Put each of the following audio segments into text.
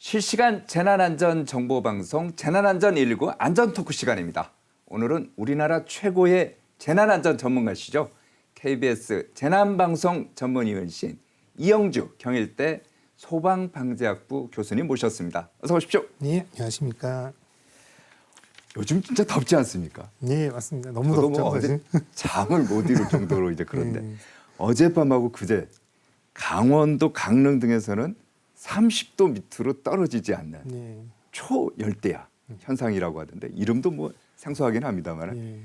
실시간 재난안전 정보방송 재난안전 119 안전토크 시간입니다. 오늘은 우리나라 최고의 재난안전 전문가시죠. KBS 재난방송 전문위원이신 이영주 경일대 소방방재학부 교수님 모셨습니다. 어서 오십시오. 네, 안녕하십니까. 요즘 진짜 덥지 않습니까? 네, 맞습니다. 너무 저도 덥죠. 뭐 어제 잠을 못 이룰 정도로 이제 그런데 어젯밤하고 그제 강원도 강릉 등에서는 30도 밑으로 떨어지지 않는 네. 초열대야 현상이라고 하던데 이름도 뭐 생소하긴 합니다만 네.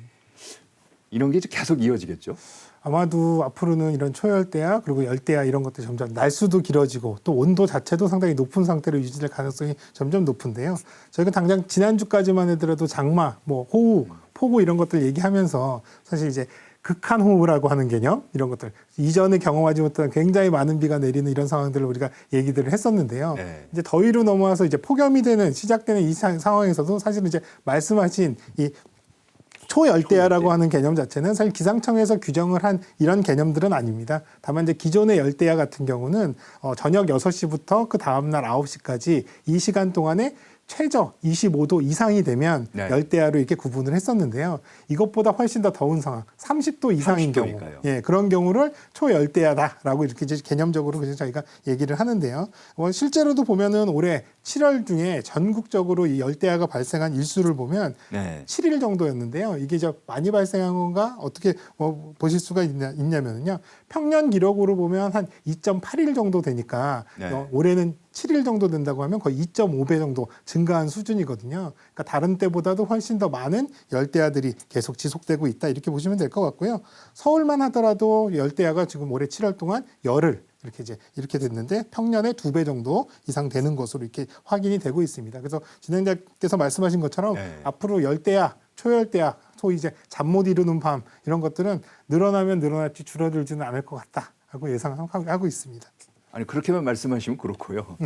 이런 게 이제 계속 이어지겠죠. 아마도 앞으로는 이런 초열대야 그리고 열대야 이런 것들이 점점 날수도 길어지고 또 온도 자체도 상당히 높은 상태로 유지될 가능성이 점점 높은데요. 저희가 당장 지난주까지만 해더라도 장마, 뭐 호우, 폭우 이런 것들 얘기하면서 사실 이제 극한 호우라고 하는 개념 이런 것들 이전에 경험하지 못한 굉장히 많은 비가 내리는 이런 상황들을 우리가 얘기들을 했었는데요. 네. 이제 더위로 넘어와서 이제 폭염이 되는 시작되는 이 상황에서도 사실은 이제 말씀하신 이 초열대야라고 하는 개념 자체는 사실 기상청에서 규정을 한 이런 개념들은 아닙니다. 다만 이제 기존의 열대야 같은 경우는 저녁 6시부터 그 다음날 9시까지 이 시간 동안에 최저 25도 이상이 되면 네. 열대야로 이렇게 구분을 했었는데요. 이것보다 훨씬 더 더운 상황, 30도 이상인 30도 경우, 니까요. 예, 그런 경우를 초열대야다라고 이렇게 이제 개념적으로 그래서 저희가 얘기를 하는데요. 실제로도 보면은 올해 7월 중에 전국적으로 이 열대야가 발생한 일수를 보면 네. 7일 정도였는데요. 이게 저 많이 발생한 건가 어떻게 보실 수가 있냐면은요. 평년 기록으로 보면 한 2.8일 정도 되니까 네. 올해는 7일 정도 된다고 하면 거의 2.5배 정도 증가한 수준이거든요. 그러니까 다른 때보다도 훨씬 더 많은 열대야들이 계속 지속되고 있다 이렇게 보시면 될 것 같고요. 서울만 하더라도 열대야가 지금 올해 7월 동안 열흘 이렇게 됐는데 평년의 2배 정도 이상 되는 것으로 이렇게 확인이 되고 있습니다. 그래서 진행자께서 말씀하신 것처럼 네. 앞으로 열대야, 초열대야, 소위 이제 잠 못 이루는 밤 이런 것들은 늘어나면 늘어날지 줄어들지는 않을 것 같다 하고 예상하고 있습니다. 아니 그렇게만 말씀하시면 그렇고요.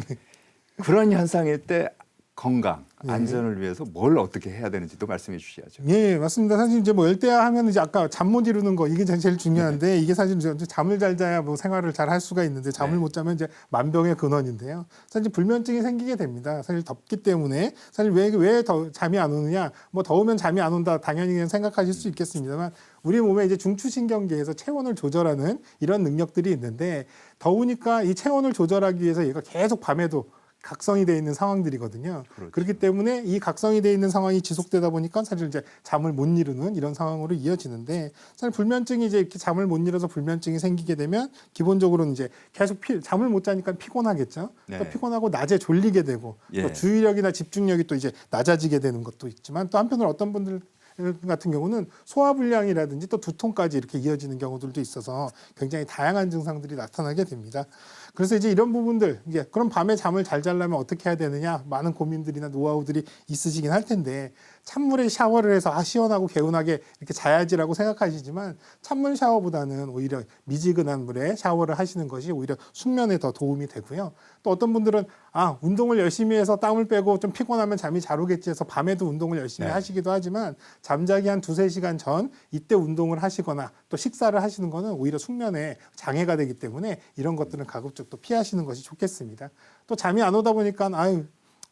그런 현상일 때 건강, 안전을 위해서 뭘 어떻게 해야 되는지도 말씀해 주셔야죠. 예, 맞습니다. 사실 이제 뭐 열대야 하면 이제 아까 잠 못 이루는 거 이게 제일 중요한데 이게 사실 이제 잠을 잘 자야 뭐 생활을 잘 할 수가 있는데 잠을 네. 못 자면 이제 만병의 근원인데요. 사실 불면증이 생기게 됩니다. 사실 덥기 때문에 사실 왜 더 잠이 안 오느냐? 뭐 더우면 잠이 안 온다 당연히 그냥 생각하실 수 있겠습니다만 우리 몸에 이제 중추신경계에서 체온을 조절하는 이런 능력들이 있는데 더우니까 이 체온을 조절하기 위해서 얘가 계속 밤에도 각성이 되어 있는 상황들이거든요. 그렇죠. 그렇기 때문에 이 각성이 되어 있는 상황이 지속되다 보니까 사실 이제 잠을 못 이루는 이런 상황으로 이어지는데 사실 불면증이 이제 이렇게 잠을 못 이뤄서 불면증이 생기게 되면 기본적으로는 이제 계속 잠을 못 자니까 피곤하겠죠. 네. 또 피곤하고 낮에 졸리게 되고 예. 또 주의력이나 집중력이 또 이제 낮아지게 되는 것도 있지만 또 한편으로 어떤 분들 같은 경우는 소화불량이라든지 또 두통까지 이렇게 이어지는 경우들도 있어서 굉장히 다양한 증상들이 나타나게 됩니다. 그래서 이제 이런 부분들 이제 그럼 밤에 잠을 잘 자려면 어떻게 해야 되느냐 많은 고민들이나 노하우들이 있으시긴 할 텐데 찬물에 샤워를 해서 시원하고 개운하게 이렇게 자야지라고 생각하시지만 찬물 샤워보다는 오히려 미지근한 물에 샤워를 하시는 것이 오히려 숙면에 더 도움이 되고요. 또 어떤 분들은 운동을 열심히 해서 땀을 빼고 좀 피곤하면 잠이 잘 오겠지 해서 밤에도 운동을 열심히 네. 하시기도 하지만 잠자기 한 2-3시간 전 이때 운동을 하시거나 또 식사를 하시는 거는 오히려 숙면에 장애가 되기 때문에 이런 것들은 가급적 또 피하시는 것이 좋겠습니다. 또 잠이 안 오다 보니까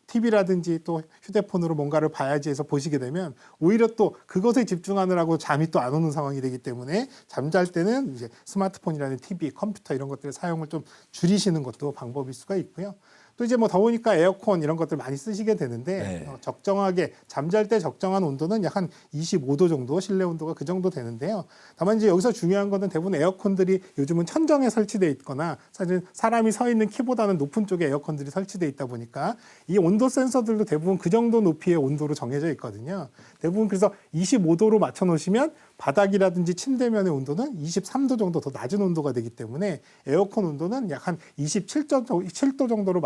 TV라든지 또 휴대폰으로 뭔가를 봐야지 해서 보시게 되면 오히려 또 그것에 집중하느라고 잠이 또 안 오는 상황이 되기 때문에 잠잘 때는 이제 스마트폰이라는 TV, 컴퓨터 이런 것들의 사용을 좀 줄이시는 것도 방법일 수가 있고요. 또 이제 뭐 더우니까 에어컨 이런 것들 많이 쓰시게 되는데 네. 적정하게 잠잘 때 적정한 온도는 약 한 25도 정도 실내 온도가 그 정도 되는데요. 다만 이제 여기서 중요한 거는 대부분 에어컨들이 요즘은 천정에 설치되어 있거나 사실 사람이 서 있는 키보다는 높은 쪽에 에어컨들이 설치되어 있다 보니까 이 온도 센서들도 대부분 그 정도 높이의 온도로 정해져 있거든요. 대부분 그래서 25도로 맞춰 놓으시면 바닥이라든지 침대면의 온도는 23도 정도 더 낮은 온도가 되기 때문에 에어컨 온도는 약 한 27도 정도로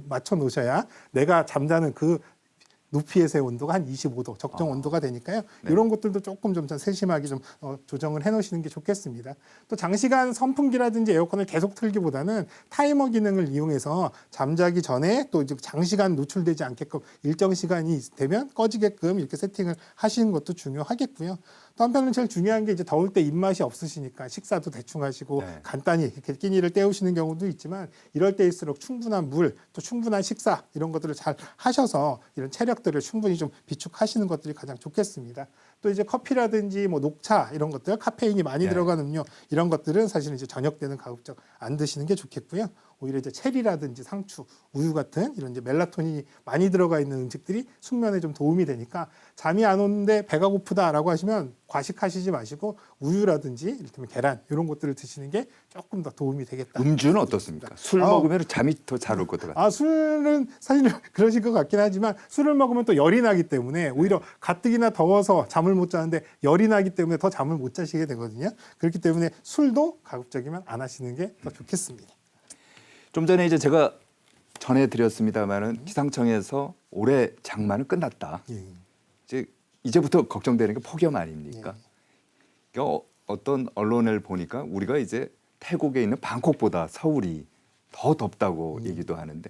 맞춰 놓으셔야 내가 잠자는 그 높이에서의 온도가 한 25도 적정 온도가 되니까요. 네. 이런 것들도 조금 좀 세심하게 좀 조정을 해놓으시는 게 좋겠습니다. 또 장시간 선풍기라든지 에어컨을 계속 틀기보다는 타이머 기능을 이용해서 잠자기 전에 또 이제 장시간 노출되지 않게끔 일정 시간이 되면 꺼지게끔 이렇게 세팅을 하시는 것도 중요하겠고요. 또 한편으로는 제일 중요한 게 이제 더울 때 입맛이 없으시니까 식사도 대충 하시고 네. 간단히 이렇게 끼니를 때우시는 경우도 있지만 이럴 때일수록 충분한 물, 또 충분한 식사 이런 것들을 잘 하셔서 이런 체력들을 충분히 좀 비축하시는 것들이 가장 좋겠습니다. 또 이제 커피라든지 뭐 녹차 이런 것들, 카페인이 많이 네. 들어간 음료 이런 것들은 사실은 이제 저녁 때는 가급적 안 드시는 게 좋겠고요. 오히려 이제 체리라든지 상추, 우유 같은 이런 이제 멜라토닌이 많이 들어가 있는 음식들이 숙면에 좀 도움이 되니까 잠이 안 오는데 배가 고프다라고 하시면 과식하시지 마시고 우유라든지 이를테면 계란 이런 것들을 드시는 게 조금 더 도움이 되겠다. 음주는 어떻습니까? 술 먹으면 잠이 더 잘 올 것 같아요. 술은 사실 그러실 것 같긴 하지만 술을 먹으면 또 열이 나기 때문에 오히려 가뜩이나 더워서 잠을 못 자는데 열이 나기 때문에 더 잠을 못 자시게 되거든요. 그렇기 때문에 술도 가급적이면 안 하시는 게 더 좋겠습니다. 좀 전에 이제 제가 전해드렸습니다마는 기상청에서 올해 장마는 끝났다. 예. 이제부터 걱정되는 게 폭염 아닙니까? 그러니까 어떤 언론을 보니까 우리가 이제 태국에 있는 방콕보다 서울이 더 덥다고 얘기도 하는데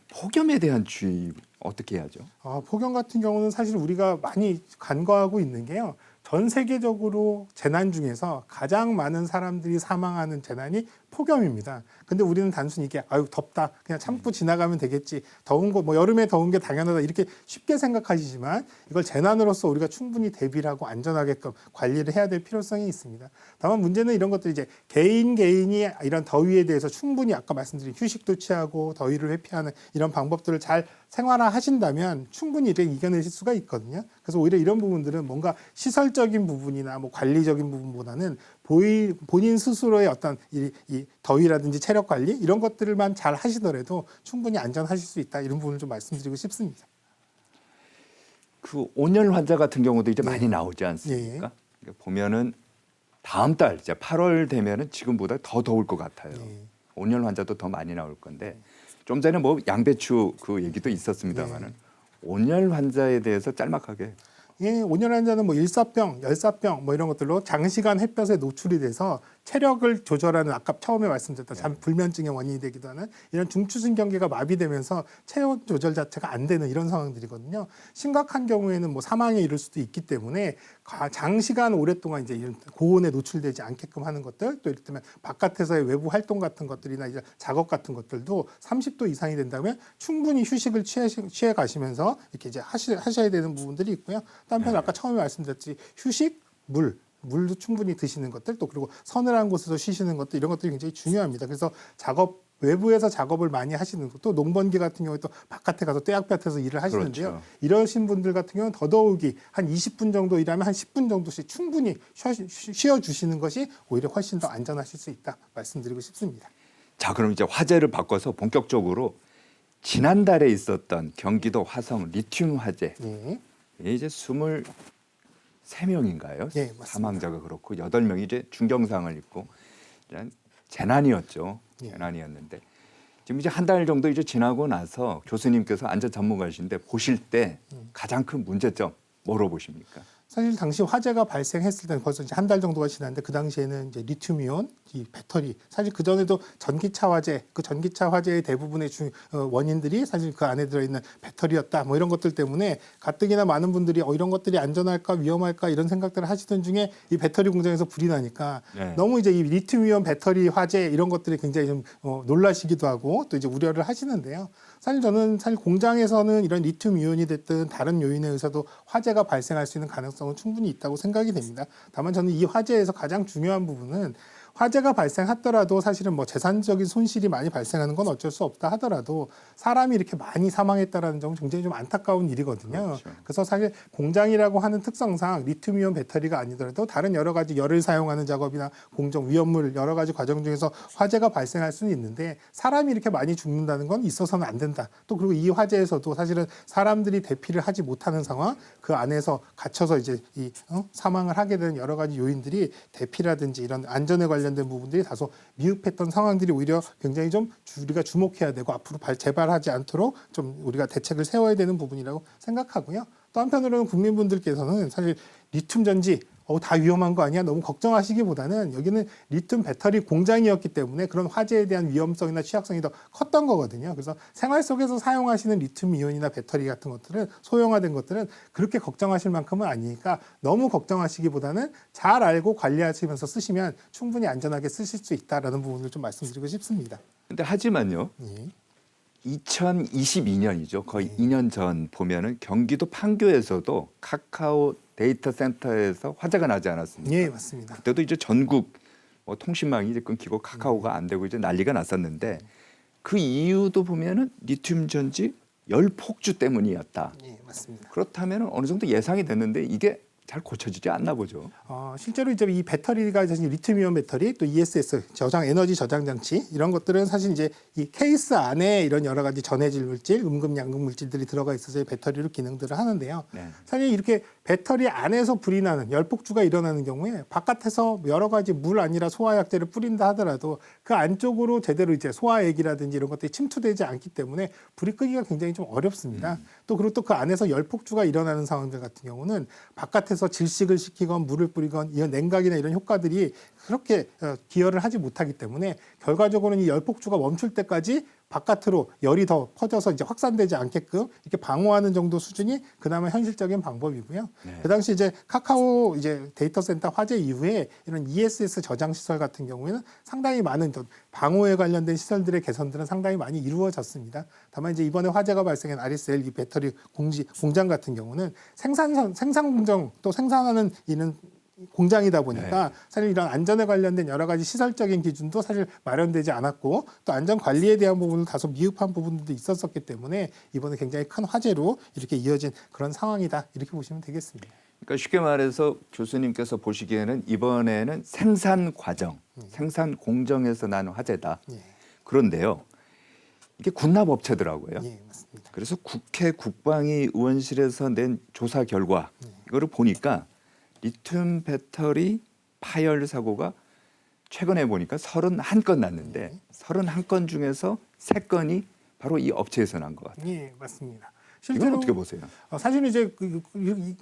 폭염에 대한 주의 어떻게 해야죠? 폭염 같은 경우는 사실 우리가 많이 간과하고 있는 게요. 전 세계적으로 재난 중에서 가장 많은 사람들이 사망하는 재난이 폭염입니다. 근데 우리는 단순히 이게 아유 덥다 그냥 참고 지나가면 되겠지 더운 거 뭐 여름에 더운 게 당연하다 이렇게 쉽게 생각하시지만 이걸 재난으로서 우리가 충분히 대비를 하고 안전하게끔 관리를 해야 될 필요성이 있습니다. 다만 문제는 이런 것들이 이제 개인이 이런 더위에 대해서 충분히 아까 말씀드린 휴식도 취하고 더위를 회피하는 이런 방법들을 잘 생활화하신다면 충분히 이렇게 이겨내실 수가 있거든요. 그래서 오히려 이런 부분들은 뭔가 시설적인 부분이나 뭐 관리적인 부분보다는 본인 스스로의 어떤 이 더위라든지 체력 관리 이런 것들만 잘 하시더라도 충분히 안전하실 수 있다 이런 부분을 좀 말씀드리고 싶습니다. 그 온열 환자 같은 경우도 이제 많이 나오지 않습니까? 그러니까 보면은 다음 달 이제 8월 되면은 지금보다 더 더울 것 같아요. 온열 환자도 더 많이 나올 건데 좀 전에 뭐 양배추 그 얘기도 있었습니다만은 온열 환자에 대해서 짤막하게. 온열 환자는 뭐 일사병, 열사병 뭐 이런 것들로 장시간 햇볕에 노출이 돼서 체력을 조절하는 아까 처음에 말씀드렸던 잠 불면증의 원인이 되기도 하는 이런 중추신경계가 마비되면서 체온 조절 자체가 안 되는 이런 상황들이거든요. 심각한 경우에는 뭐 사망에 이를 수도 있기 때문에 장시간 오랫동안 이제 이런 고온에 노출되지 않게끔 하는 것들 또 이를테면 바깥에서의 외부 활동 같은 것들이나 이제 작업 같은 것들도 30도 이상이 된다면 충분히 휴식을 취해 가시면서 이렇게 이제 하셔야 되는 부분들이 있고요. 또 한편 아까 처음에 말씀드렸듯이 휴식, 물도 충분히 드시는 것들 또 그리고 서늘한 곳에서 쉬시는 것들 이런 것들이 굉장히 중요합니다. 그래서 외부에서 작업을 많이 하시는 것도 농번기 같은 경우에 또 바깥에 가서 떼약볕에서 일을 하시는데요. 그렇죠. 이러신 분들 같은 경우는 더더욱이 한 20분 정도 일하면 한 10분 정도씩 충분히 쉬어주시는 것이 오히려 훨씬 더 안전하실 수 있다 말씀드리고 싶습니다. 자, 그럼 이제 화제를 바꿔서 본격적으로 지난달에 있었던 경기도 화성 리튬 화재. 이제 23명인가요? 맞습니다. 사망자가 그렇고 8명이 이제 중경상을 입고 재난이었죠. 재난이었는데 지금 이제 한 달 정도 이제 지나고 나서 교수님께서 안전 전문가이신데 보실 때 가장 큰 문제점 뭐로 보십니까? 사실 당시 화재가 발생했을 때는 벌써 이제 한 달 정도가 지났는데 그 당시에는 이제 리튬이온 이 배터리 사실 그 전에도 전기차 화재의 대부분의 원인들이 사실 그 안에 들어있는 배터리였다 뭐 이런 것들 때문에 가뜩이나 많은 분들이 이런 것들이 안전할까 위험할까 이런 생각들을 하시던 중에 이 배터리 공장에서 불이 나니까 너무 이제 이 리튬이온 배터리 화재 이런 것들이 굉장히 좀 놀라시기도 하고 또 이제 우려를 하시는데요. 사실 공장에서는 이런 리튬 이온이 됐든 다른 요인에 의해서도 화재가 발생할 수 있는 가능성은 충분히 있다고 생각이 됩니다. 다만 저는 이 화재에서 가장 중요한 부분은 화재가 발생하더라도 사실은 뭐 재산적인 손실이 많이 발생하는 건 어쩔 수 없다 하더라도 사람이 이렇게 많이 사망했다라는 점은 굉장히 좀 안타까운 일이거든요. 그렇죠. 그래서 사실 공장이라고 하는 특성상 리튬이온 배터리가 아니더라도 다른 여러 가지 열을 사용하는 작업이나 공정 위험물 여러 가지 과정 중에서 화재가 발생할 수는 있는데 사람이 이렇게 많이 죽는다는 건 있어서는 안 된다. 또 그리고 이 화재에서도 사실은 사람들이 대피를 하지 못하는 상황 그 안에서 갇혀서 이제 사망을 하게 되는 여러 가지 요인들이 대피라든지 이런 안전에 관련된 부분들이 다소 미흡했던 상황들이 오히려 굉장히 좀 우리가 주목해야 되고 앞으로 재발하지 않도록 좀 우리가 대책을 세워야 되는 부분이라고 생각하고요. 또 한편으로는 국민분들께서는 사실 리튬 전지 다 위험한 거 아니야? 너무 걱정하시기보다는 여기는 리튬 배터리 공장이었기 때문에 그런 화재에 대한 위험성이나 취약성이 더 컸던 거거든요. 그래서 생활 속에서 사용하시는 리튬 이온이나 배터리 같은 것들은 소형화된 것들은 그렇게 걱정하실 만큼은 아니니까 너무 걱정하시기보다는 잘 알고 관리하시면서 쓰시면 충분히 안전하게 쓰실 수 있다라는 부분을 좀 말씀드리고 싶습니다. 근데 하지만요. 예. 2022년이죠. 거의 2년 전 보면은 경기도 판교에서도 카카오 데이터 센터에서 화재가 나지 않았습니까? 예, 맞습니다. 그때도 이제 전국 통신망이 이제 끊기고 카카오가 안 되고 이제 난리가 났었는데 그 이유도 보면은 리튬 전지 열 폭주 때문이었다. 예, 맞습니다. 그렇다면 어느 정도 예상이 됐는데 이게 잘 고쳐지지 않나 보죠. 실제로 이제 이 배터리가 사실 리튬이온 배터리 또 ESS 에너지 저장 장치 이런 것들은 사실 이제 이 케이스 안에 이런 여러 가지 전해질 물질, 음금 양극 물질들이 들어가 있어서 배터리로 기능들을 하는데요. 네. 사실 이렇게 배터리 안에서 불이 나는 열폭주가 일어나는 경우에 바깥에서 여러 가지 물 아니라 소화약제를 뿌린다 하더라도 그 안쪽으로 제대로 이제 소화액이라든지 이런 것들이 침투되지 않기 때문에 불이 끄기가 굉장히 좀 어렵습니다. 또 그리고 또 그 안에서 열폭주가 일어나는 상황들 같은 경우는 바깥에서 질식을 시키건 물을 뿌리건 이런 냉각이나 이런 효과들이 그렇게 기여를 하지 못하기 때문에 결과적으로는 이 열폭주가 멈출 때까지 바깥으로 열이 더 퍼져서 이제 확산되지 않게끔 이렇게 방어하는 정도 수준이 그나마 현실적인 방법이고요. 네. 그 당시 이제 카카오 이제 데이터 센터 화재 이후에 이런 ESS 저장 시설 같은 경우에는 상당히 많은 방호에 관련된 시설들의 개선들은 상당히 많이 이루어졌습니다. 다만 이제 이번에 화재가 발생한 RSL 이 배터리 공장 같은 경우는 생산 공정 또 생산하는 이는 공장이다 보니까 사실 이런 안전에 관련된 여러 가지 시설적인 기준도 사실 마련되지 않았고 또 안전 관리에 대한 부분은 다소 미흡한 부분들도 있었었기 때문에 이번에 굉장히 큰 화재로 이렇게 이어진 그런 상황이다 이렇게 보시면 되겠습니다. 그러니까 쉽게 말해서 교수님께서 보시기에는 이번에는 생산 과정, 생산 공정에서 난 화재다. 예. 그런데요. 이게 군납업체더라고요. 예, 맞습니다. 그래서 국회 국방위 의원실에서 낸 조사 결과 이거를 보니까 리튬 배터리 파열 사고가 최근에 보니까 31건 났는데 31건 중에서 3건이 바로 이 업체에서 난 것 같아요. 예, 맞습니다. 이건 어떻게 보세요? 사실 이제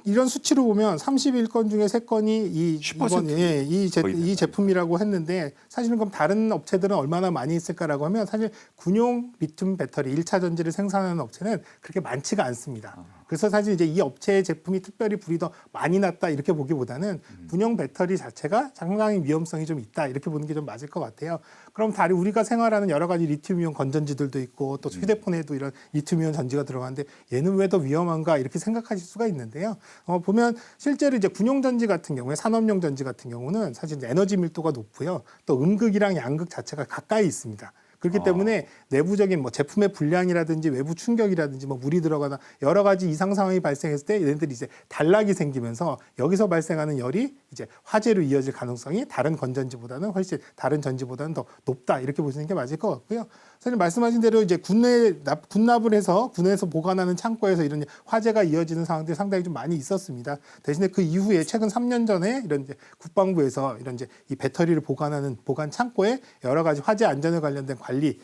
이런 수치로 보면 31건 중에 3건이 10% 이 제품이라고 했는데 사실은 그럼 다른 업체들은 얼마나 많이 있을까라고 하면 사실 군용 리튬 배터리 1차 전지를 생산하는 업체는 그렇게 많지가 않습니다. 그래서 사실 이제 이 업체의 제품이 특별히 불이 더 많이 났다 이렇게 보기보다는 군용 배터리 자체가 상당히 위험성이 좀 있다 이렇게 보는 게 좀 맞을 것 같아요. 그럼 다른 우리가 생활하는 여러 가지 리튬이온 건전지들도 있고 또 휴대폰에도 이런 리튬이온 전지가 들어가는데 얘는 왜 더 위험한가 이렇게 생각하실 수가 있는데요. 보면 실제로 이제 군용 전지 같은 경우에 산업용 전지 같은 경우는 사실 에너지 밀도가 높고요. 또 음극이랑 양극 자체가 가까이 있습니다. 그렇기 때문에 내부적인 뭐 제품의 불량이라든지 외부 충격이라든지 뭐 물이 들어가나 여러 가지 이상 상황이 발생했을 때 얘네들이 이제 단락이 생기면서 여기서 발생하는 열이 이제 화재로 이어질 가능성이 다른 건전지보다는 훨씬 다른 전지보다는 더 높다 이렇게 보시는 게 맞을 것 같고요. 사실 말씀하신 대로 이제 군납을 해서 군에서 보관하는 창고에서 이런 화재가 이어지는 상황들이 상당히 좀 많이 있었습니다. 대신에 그 이후에 최근 3년 전에 이런 이제 국방부에서 이런 이제 이 배터리를 보관하는 보관 창고에 여러 가지 화재 안전에 관련된 관리,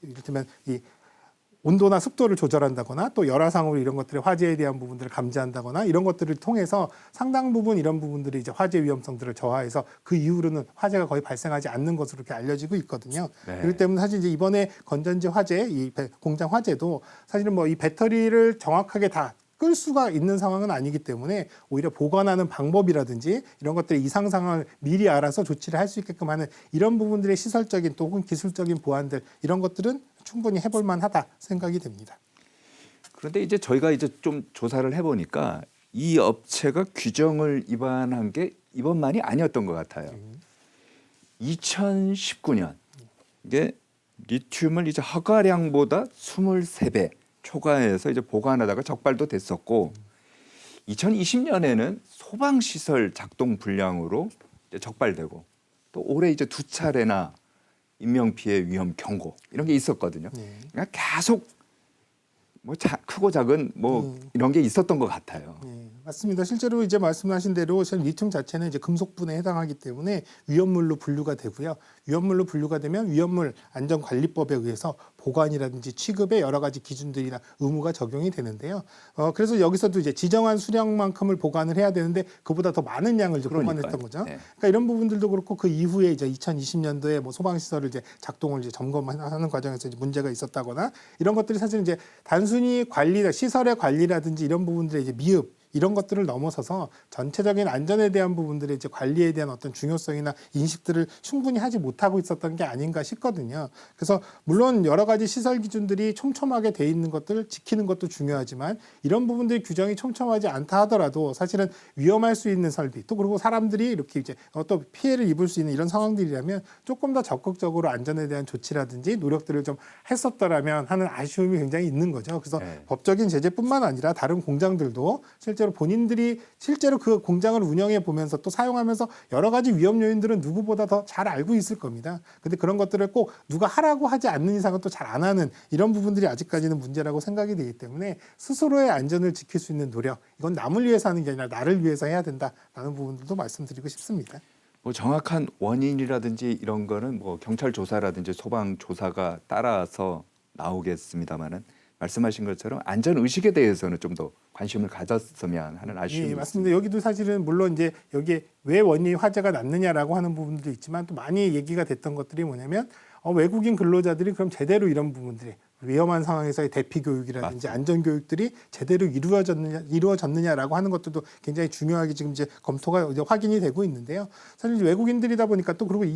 이를테면 이 온도나 습도를 조절한다거나 또 열화상으로 이런 것들의 화재에 대한 부분들을 감지한다거나 이런 것들을 통해서 상당 부분 이런 부분들이 이제 화재 위험성들을 저하해서 그 이후로는 화재가 거의 발생하지 않는 것으로 이렇게 알려지고 있거든요. 네. 그렇기 때문에 사실 이제 이번에 건전지 화재, 이 공장 화재도 사실은 뭐 이 배터리를 정확하게 다 끌 수가 있는 상황은 아니기 때문에 오히려 보관하는 방법이라든지 이런 것들의 이상 상황을 미리 알아서 조치를 할 수 있게끔 하는 이런 부분들의 시설적인 또 혹은 기술적인 보완들 이런 것들은 충분히 해볼 만하다 생각이 됩니다. 그런데 이제 저희가 이제 좀 조사를 해보니까 이 업체가 규정을 위반한 게 이번만이 아니었던 것 같아요. 2019년 이게 리튬을 이제 허가량보다 23배 초과해서 이제 보관하다가 적발도 됐었고 2020년에는 소방시설 작동 불량으로 이제 적발되고 또 올해 이제 2차례나 인명피해 위험 경고 이런 게 있었거든요. 그러니까 계속 뭐 크고 작은 뭐 이런 게 있었던 것 같아요. 네, 맞습니다. 실제로 이제 말씀하신 대로 리튬 자체는 이제 금속분에 해당하기 때문에 위험물로 분류가 되고요. 위험물로 분류가 되면 위험물 안전관리법에 의해서 보관이라든지 취급의 여러 가지 기준들이나 의무가 적용이 되는데요. 그래서 여기서도 이제 지정한 수량만큼을 보관을 해야 되는데 그보다 더 많은 양을 이제 보관했던 거죠. 네. 그러니까 이런 부분들도 그렇고 그 이후에 이제 2020년도에 뭐 소방시설을 이제 작동을 이제 점검하는 과정에서 이제 문제가 있었다거나 이런 것들이 사실 이제 단순히 관리, 시설의 관리라든지 이런 부분들의 이제 미흡 이런 것들을 넘어서서 전체적인 안전에 대한 부분들의 이제 관리에 대한 어떤 중요성이나 인식들을 충분히 하지 못하고 있었던 게 아닌가 싶거든요. 그래서 물론 여러 가지 시설 기준들이 촘촘하게 돼 있는 것들을 지키는 것도 중요하지만 이런 부분들이 규정이 촘촘하지 않다 하더라도 사실은 위험할 수 있는 설비 또 그리고 사람들이 이렇게 이제 또 피해를 입을 수 있는 이런 상황들이라면 조금 더 적극적으로 안전에 대한 조치라든지 노력들을 좀 했었더라면 하는 아쉬움이 굉장히 있는 거죠. 그래서 네. 법적인 제재뿐만 아니라 다른 공장들도 실제로 본인들이 실제로 그 공장을 운영해 보면서 또 사용하면서 여러 가지 위험 요인들은 누구보다 더 잘 알고 있을 겁니다. 근데 그런 것들을 꼭 누가 하라고 하지 않는 이상은 또 잘 안 하는 이런 부분들이 아직까지는 문제라고 생각이 되기 때문에 스스로의 안전을 지킬 수 있는 노력 이건 남을 위해서 하는 게 아니라 나를 위해서 해야 된다라는 부분들도 말씀드리고 싶습니다. 뭐 정확한 원인이라든지 이런 거는 뭐 경찰 조사라든지 소방 조사가 따라서 나오겠습니다만은 말씀하신 것처럼 안전 의식에 대해서는 좀 더 관심을 가졌으면 하는 아쉬움이 예, 맞습니다. 여기도 사실은 물론 이제 여기에 왜 원인이 화재가 났느냐라고 하는 부분도 있지만 또 많이 얘기가 됐던 것들이 뭐냐면 외국인 근로자들이 그럼 제대로 이런 부분들이 위험한 상황에서의 대피 교육이라든지 안전 교육들이 제대로 이루어졌느냐라고 하는 것들도 굉장히 중요하게 지금 이제 검토가 이제 확인이 되고 있는데요. 사실 외국인들이다 보니까 또 그리고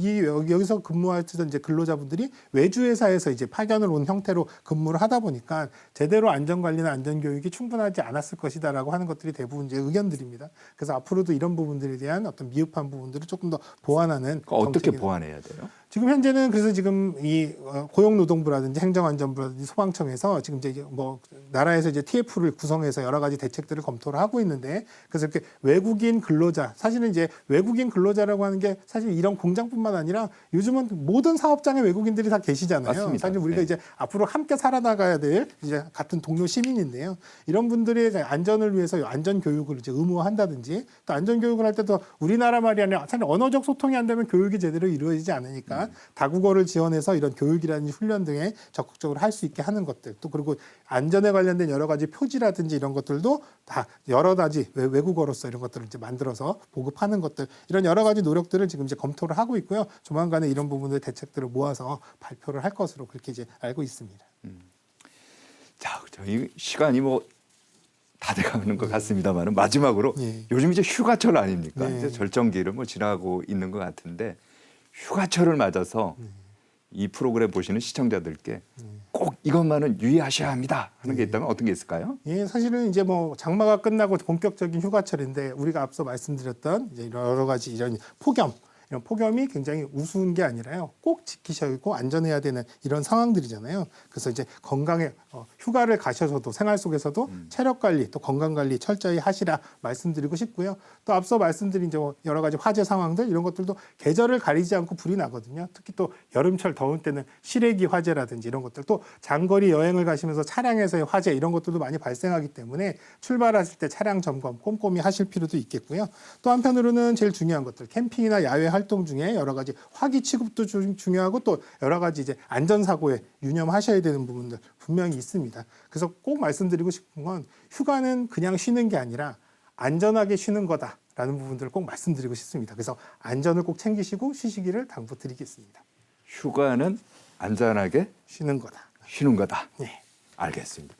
여기서 근무하시던 이제 근로자분들이 외주 회사에서 이제 파견을 온 형태로 근무를 하다 보니까 제대로 안전 관리나 안전 교육이 충분하지 않았을 것이다라고 하는 것들이 대부분 이제 의견들입니다. 그래서 앞으로도 이런 부분들에 대한 어떤 미흡한 부분들을 조금 더 보완하는 어떻게 보완해야 돼요? 지금 현재는 그래서 지금 이 고용노동부라든지 행정안전부라든지 소방청에서 지금 이제 뭐 나라에서 이제 TF를 구성해서 여러 가지 대책들을 검토를 하고 있는데 그래서 이렇게 외국인 근로자 사실은 이제 외국인 근로자라고 하는 게 사실 이런 공장뿐만 아니라 요즘은 모든 사업장에 외국인들이 다 계시잖아요. 맞습니다. 사실 우리가 네. 이제 앞으로 함께 살아나가야 될 이제 같은 동료 시민인데요. 이런 분들의 안전을 위해서 안전 교육을 이제 의무화한다든지 또 안전 교육을 할 때도 우리나라 말이 아니라 사실 언어적 소통이 안 되면 교육이 제대로 이루어지지 않으니까 다국어를 지원해서 이런 교육이라든지 훈련 등에 적극적으로 할 수 있게 하는 것들 또 그리고 안전에 관련된 여러 가지 표지라든지 이런 것들도 다 여러 가지 외국어로서 이런 것들을 이제 만들어서 보급하는 것들 이런 여러 가지 노력들을 지금 이제 검토를 하고 있고요. 조만간에 이런 부분들 대책들을 모아서 발표를 할 것으로 그렇게 이제 알고 있습니다. 자, 저희 시간이 뭐 다 돼가는 것 같습니다만은 마지막으로 예. 요즘 이제 휴가철 아닙니까? 네. 이제 절정기를 뭐 지나고 있는 것 같은데 휴가철을 맞아서 이 프로그램 보시는 시청자들께 꼭 이것만은 유의하셔야 합니다 하는 게 있다면 어떤 게 있을까요? 예, 사실은 이제 뭐 장마가 끝나고 본격적인 휴가철인데 우리가 앞서 말씀드렸던 이제 여러 가지 이런 이런 폭염이 굉장히 우스운 게 아니라요. 꼭 지키셔야 하고 안전해야 되는 이런 상황들이잖아요. 그래서 이제 건강에 휴가를 가셔서도 생활 속에서도 체력 관리 또 건강 관리 철저히 하시라 말씀드리고 싶고요. 또 앞서 말씀드린 이제 여러 가지 화재 상황들 이런 것들도 계절을 가리지 않고 불이 나거든요. 특히 또 여름철 더운 때는 실외기 화재라든지 이런 것들 또 장거리 여행을 가시면서 차량에서의 화재 이런 것들도 많이 발생하기 때문에 출발하실 때 차량 점검 꼼꼼히 하실 필요도 있겠고요. 또 한편으로는 제일 중요한 것들 캠핑이나 야외 활동 중에 여러 가지 화기 취급도 중요하고 또 여러 가지 이제 안전사고에 유념하셔야 되는 부분들 분명히 있습니다. 그래서 꼭 말씀드리고 싶은 건 휴가는 그냥 쉬는 게 아니라 안전하게 쉬는 거다라는 부분들을 꼭 말씀드리고 싶습니다. 그래서 안전을 꼭 챙기시고 쉬시기를 당부드리겠습니다. 휴가는 안전하게 쉬는 거다. 쉬는 거다. 네. 알겠습니다.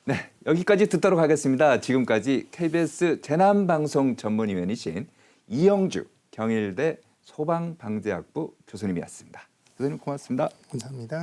네, 여기까지 듣도록 하겠습니다. 지금까지 KBS 재난방송 전문위원이신 이영주 경일대 소방방재학부 교수님이었습니다. 교수님 고맙습니다. 감사합니다.